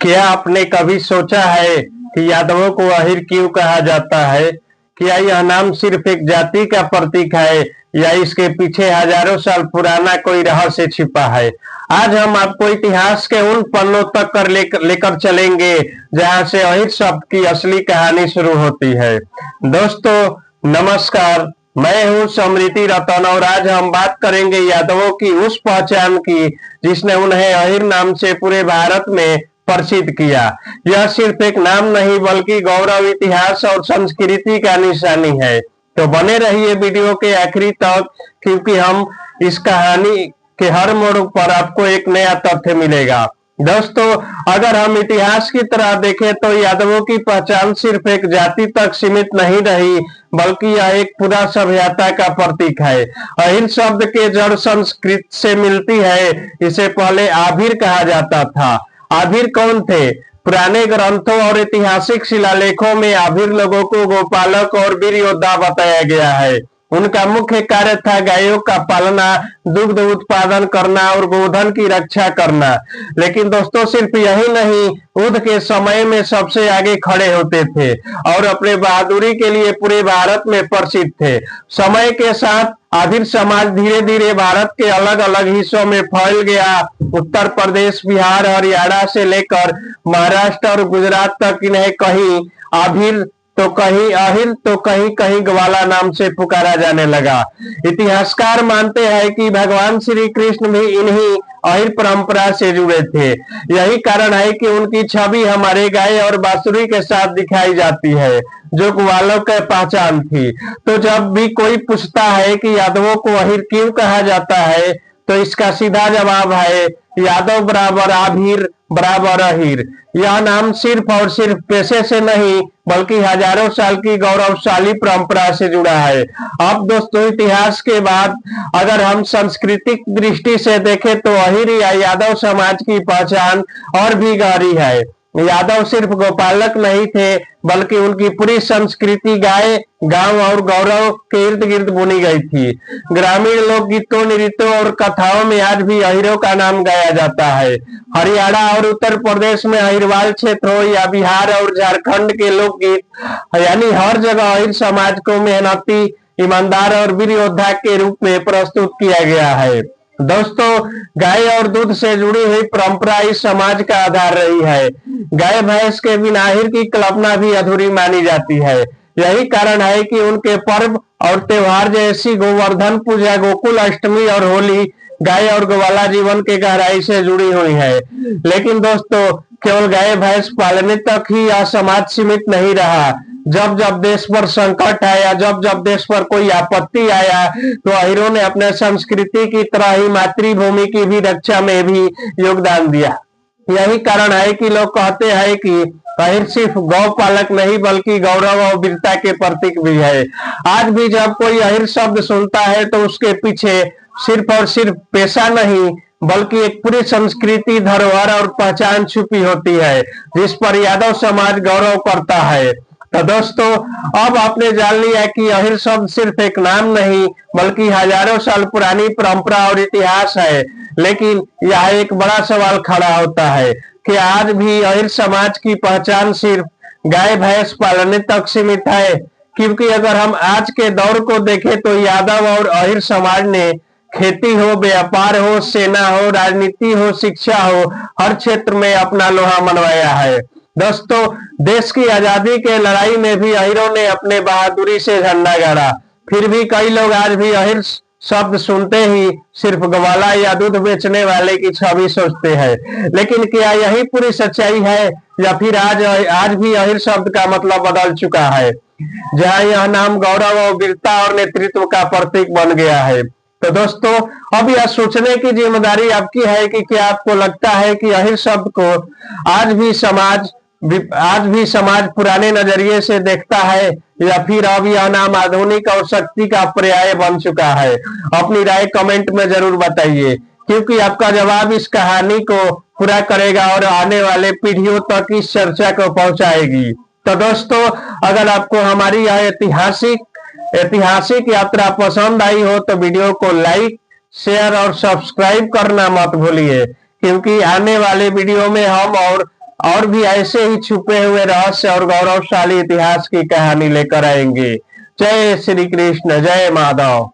क्या आपने कभी सोचा है कि यादवों को अहीर क्यों कहा जाता है? क्या यह नाम सिर्फ एक जाति का प्रतीक है या इसके पीछे हजारों साल पुराना कोई रहस्य छिपा है? आज हम आपको इतिहास के उन पन्नों तक लेकर चलेंगे जहां से अहीर शब्द की असली कहानी शुरू होती है। दोस्तों नमस्कार, मैं हूं समृति रतन और आज हम बात करेंगे यादवों की उस पहचान की जिसने उन्हें अहीर नाम से पूरे भारत में प्रसिद्ध किया। यह सिर्फ एक नाम नहीं बल्कि गौरव, इतिहास और संस्कृति का निशानी है। तो बने रहिए वीडियो के आखिरी तक, क्योंकि हम इस कहानी के हर मोड़ पर आपको एक नया तथ्य मिलेगा। दोस्तों, अगर हम इतिहास की तरह देखें तो यादवों की पहचान सिर्फ एक जाति तक सीमित नहीं रही, बल्कि यह एक पूरा सभ्यता का प्रतीक है। अहीर शब्द के जड़ संस्कृत से मिलती है। इसे पहले आभीर कहा जाता था। आभीर कौन थे? पुराने ग्रंथों और ऐतिहासिक शिलालेखों में आभीर लोगों को गोपालक और वीर योद्धा बताया गया है। उनका मुख्य कार्य था गायों का पालना, दुग्ध उत्पादन करना और गोधन की रक्षा करना। लेकिन दोस्तों, सिर्फ यही नहीं, युद्ध के समय में सबसे आगे खड़े होते थे और अपने बहादुरी के लिए पूरे भारत में प्रसिद्ध थे। समय के साथ आभीर समाज धीरे धीरे भारत के अलग अलग हिस्सों में फैल गया। उत्तर प्रदेश, बिहार, हरियाणा से लेकर महाराष्ट्र और गुजरात तक इन्हें कहीं आभीर तो कहीं अहीर तो कहीं कहीं ग्वाला नाम से पुकारा जाने लगा। इतिहासकार मानते हैं कि भगवान श्री कृष्ण भी इन्हीं अहीर परंपरा से जुड़े थे। यही कारण है कि उनकी छवि हमारे गाय और बांसुरी के साथ दिखाई जाती है, जो ग्वालों की पहचान थी। तो जब भी कोई पूछता है कि यादवों को अहीर क्यों कहा जाता है, तो इसका सीधा जवाब है यादव बराबर आभीर बराबर अहीर। यह नाम सिर्फ और सिर्फ पेशे से नहीं बल्कि हजारों साल की गौरवशाली परंपरा से जुड़ा है। अब दोस्तों, इतिहास के बाद अगर हम सांस्कृतिक दृष्टि से देखें तो अहीर या यादव समाज की पहचान और भी गहरी है। यादव सिर्फ गोपालक नहीं थे, बल्कि उनकी पूरी संस्कृति गाय, गांव और गौरव के इर्द गिर्द बुनी गई थी। ग्रामीण लोकगीतों, नृत्यों और कथाओं में आज भी अहीरों का नाम गाया जाता है। हरियाणा और उत्तर प्रदेश में अहीरवाल क्षेत्र हो या बिहार और झारखंड के लोकगीत, यानी हर जगह अहीर समाज को मेहनती, ईमानदार और वीर योद्धा के रूप में प्रस्तुत किया गया है। दोस्तों, गाय और दूध से जुड़ी हुई परंपरा इस समाज का आधार रही है। गाय भैंस के बिना अहीर की कल्पना भी अधूरी मानी जाती है। यही कारण है कि उनके पर्व और त्योहार जैसी गोवर्धन पूजा, गोकुल अष्टमी और होली गाय और ग्वाला जीवन के गहराई से जुड़ी हुई है। लेकिन दोस्तों, केवल गाय भैंस पालने तक ही यह समाज सीमित नहीं रहा। जब जब देश पर संकट आया, जब जब देश पर कोई आपत्ति आया, तो अहीरों ने अपने संस्कृति की तरह ही मातृभूमि की भी रक्षा में भी योगदान दिया। यही कारण है कि लोग कहते हैं कि अहीर सिर्फ गौ पालक नहीं बल्कि गौरव और वीरता के प्रतीक भी है। आज भी जब कोई अहीर शब्द सुनता है तो उसके पीछे सिर्फ और सिर्फ पेशा नहीं बल्कि एक पूरी संस्कृति, धरोहर और पहचान छुपी होती है, जिस पर यादव समाज गौरव करता है। तो दोस्तों, अब आपने जान लिया कि अहीर शब्द सिर्फ एक नाम नहीं बल्कि हजारों साल पुरानी परंपरा और इतिहास है। लेकिन यह एक बड़ा सवाल खड़ा होता है कि आज भी अहीर समाज की पहचान सिर्फ गाय भैंस पालने तक सीमित है? क्योंकि अगर हम आज के दौर को देखें तो यादव और अहीर समाज ने खेती हो, व्यापार हो, सेना हो, राजनीति हो, शिक्षा हो, हर क्षेत्र में अपना लोहा मनवाया है। दोस्तों, देश की आजादी के लड़ाई में भी अहीरों ने अपने बहादुरी से झंडा गाड़ा। फिर भी कई लोग आज भी अहीर शब्द सुनते ही सिर्फ ग्वाला या दूध बेचने वाले की छवि सोचते हैं। लेकिन क्या यही पूरी सच्चाई है या फिर आज भी अहीर शब्द का मतलब बदल चुका है, जहां यह नाम गौरव और वीरता और नेतृत्व का प्रतीक बन गया है? तो दोस्तों, अब यह सोचने की जिम्मेदारी आपकी है कि क्या आपको लगता है कि अहीर शब्द को आज भी समाज पुराने नजरिए से देखता है या फिर अब यह नाम आधुनिक और शक्ति का पर्याय बन चुका है? अपनी राय कमेंट में जरूर बताइए, क्योंकि आपका जवाब इस कहानी को पूरा करेगा और आने वाले पीढ़ियों तक इस चर्चा को पहुंचाएगी। तो दोस्तों, अगर आपको हमारी यह ऐतिहासिक यात्रा पसंद आई हो तो वीडियो को लाइक, शेयर और सब्सक्राइब करना मत भूलिए, क्योंकि आने वाले वीडियो में हम और और भी ऐसे ही छुपे हुए रहस्य और गौरवशाली इतिहास की कहानी लेकर आएंगे। जय श्री कृष्ण, जय माधव।